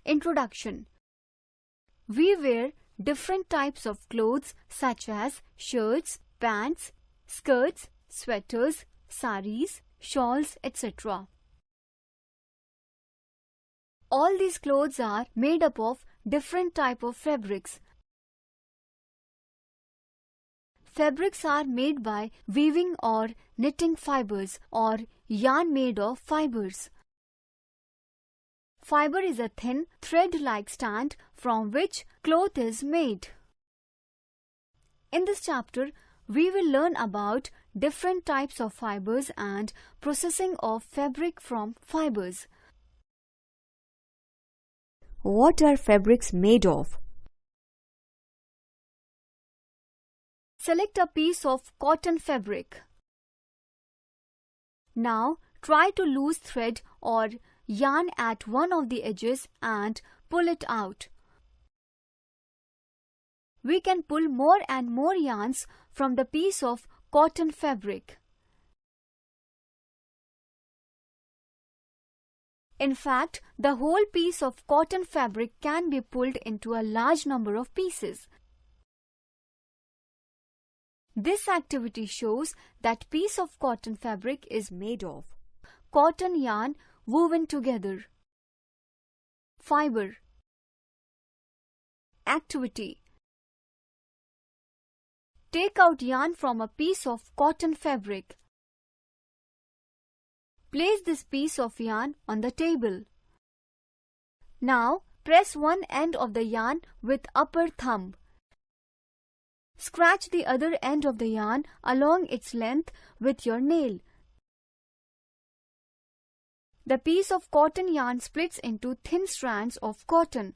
Introduction. We wear different types of clothes such as shirts, pants, skirts, sweaters, saris, shawls, etc. All these clothes are made up of different type of fabrics. Fabrics are made by weaving or knitting fibers or yarn made of fibers. Fiber is a thin, thread-like strand from which cloth is made. In this chapter, we will learn about different types of fibers and processing of fabric from fibers. What are fabrics made of? Select a piece of cotton fabric. Now try to loose thread or yarn at one of the edges and pull it out. We can pull more and more yarns from the piece of cotton fabric. In fact, the whole piece of cotton fabric can be pulled into a large number of pieces. This activity shows that piece of cotton fabric is made of cotton yarn woven together. Fiber. Activity. Take out yarn from a piece of cotton fabric. Place this piece of yarn on the table. Now press one end of the yarn with upper thumb. Scratch the other end of the yarn along its length with your nail. The piece of cotton yarn splits into thin strands of cotton.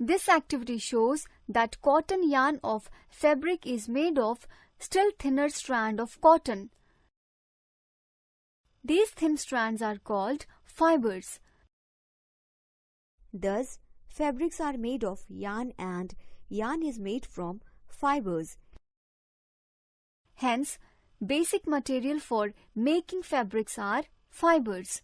This activity shows that cotton yarn of fabric is made of still thinner strand of cotton. These thin strands are called fibers. Thus, fabrics are made of yarn and yarn is made from fibers. Hence, basic material for making fabrics are fibers.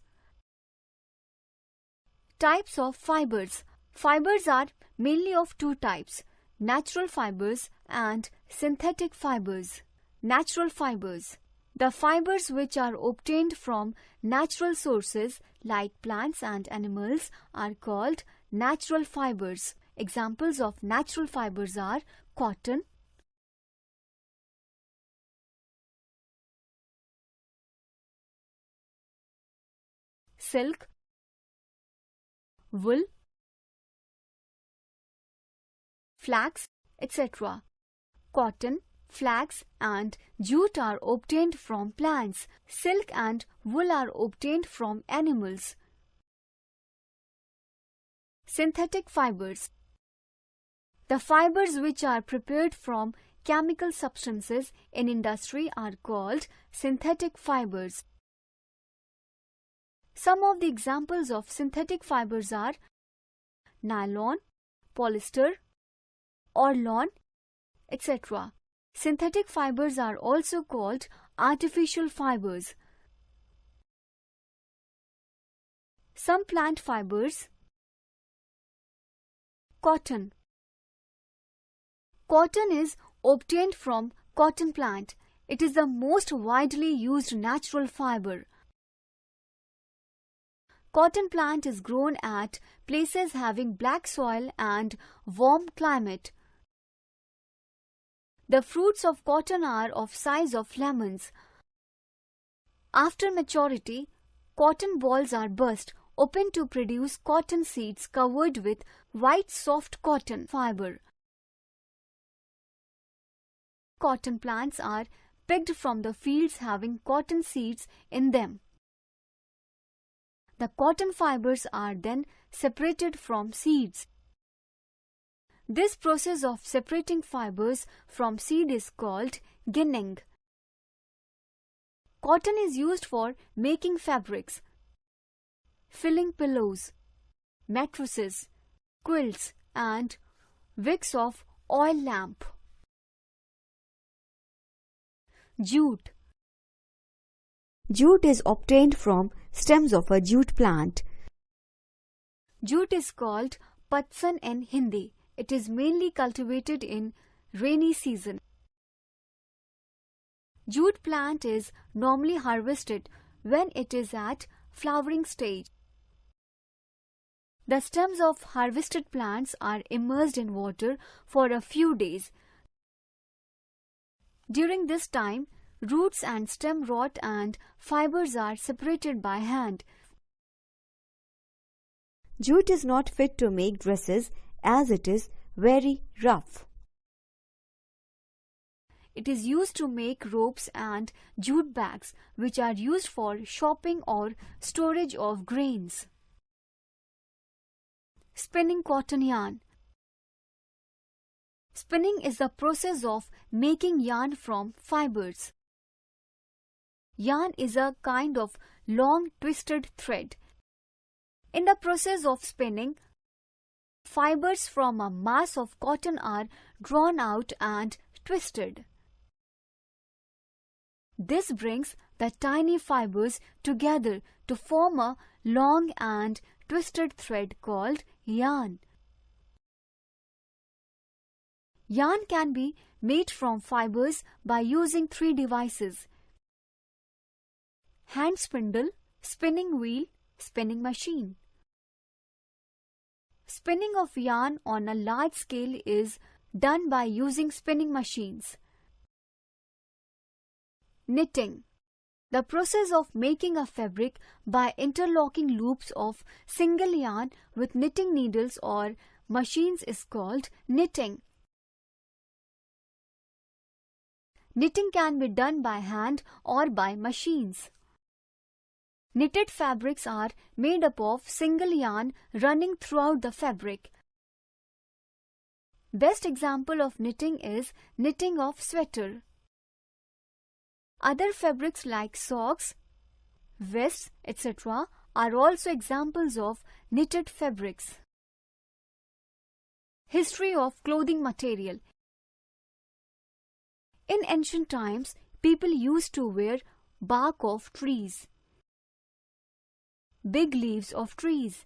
Types of fibers. Fibers are mainly of two types: natural fibers and synthetic fibers. Natural fibers. The fibers which are obtained from natural sources like plants and animals are called natural fibers. Examples of natural fibers are cotton, silk, wool, flax, etc. Cotton, flax and jute are obtained from plants. Silk and wool are obtained from animals. Synthetic fibers. The fibers which are prepared from chemical substances in industry are called synthetic fibers. Some of the examples of synthetic fibers are nylon, polyester, orlon, etc. Synthetic fibers are also called artificial fibers. Some plant fibers. Cotton. Cotton is obtained from cotton plant. It is the most widely used natural fiber. Cotton plant is grown at places having black soil and warm climate. The fruits of cotton are of size of lemons. After maturity, cotton balls are burst open to produce cotton seeds covered with white soft cotton fiber. Cotton plants are picked from the fields having cotton seeds in them. The cotton fibers are then separated from seeds. This process of separating fibers from seed is called ginning. Cotton is used for making fabrics, filling pillows, mattresses, quilts, and wicks of oil lamp. Jute. Jute is obtained from stems of a jute plant. Jute is called patsan in Hindi. It is mainly cultivated in rainy season. Jute plant is normally harvested when it is at flowering stage. The stems of harvested plants are immersed in water for a few days. During this time, roots and stem rot and fibers are separated by hand. Jute is not fit to make dresses as it is very rough. It is used to make ropes and jute bags, which are used for shopping or storage of grains. Spinning cotton yarn. Spinning is the process of making yarn from fibers. Yarn is a kind of long twisted thread. In the process of spinning, fibers from a mass of cotton are drawn out and twisted. This brings the tiny fibers together to form a long and twisted thread called yarn. Yarn can be made from fibers by using three devices: hand spindle, spinning wheel, spinning machine. Spinning of yarn on a large scale is done by using spinning machines. Knitting. The process of making a fabric by interlocking loops of single yarn with knitting needles or machines is called knitting. Knitting can be done by hand or by machines. Knitted fabrics are made up of single yarn running throughout the fabric. Best example of knitting is knitting of sweater. Other fabrics like socks, vests, etc. are also examples of knitted fabrics. History of clothing material. In ancient times, people used to wear bark of trees, big leaves of trees,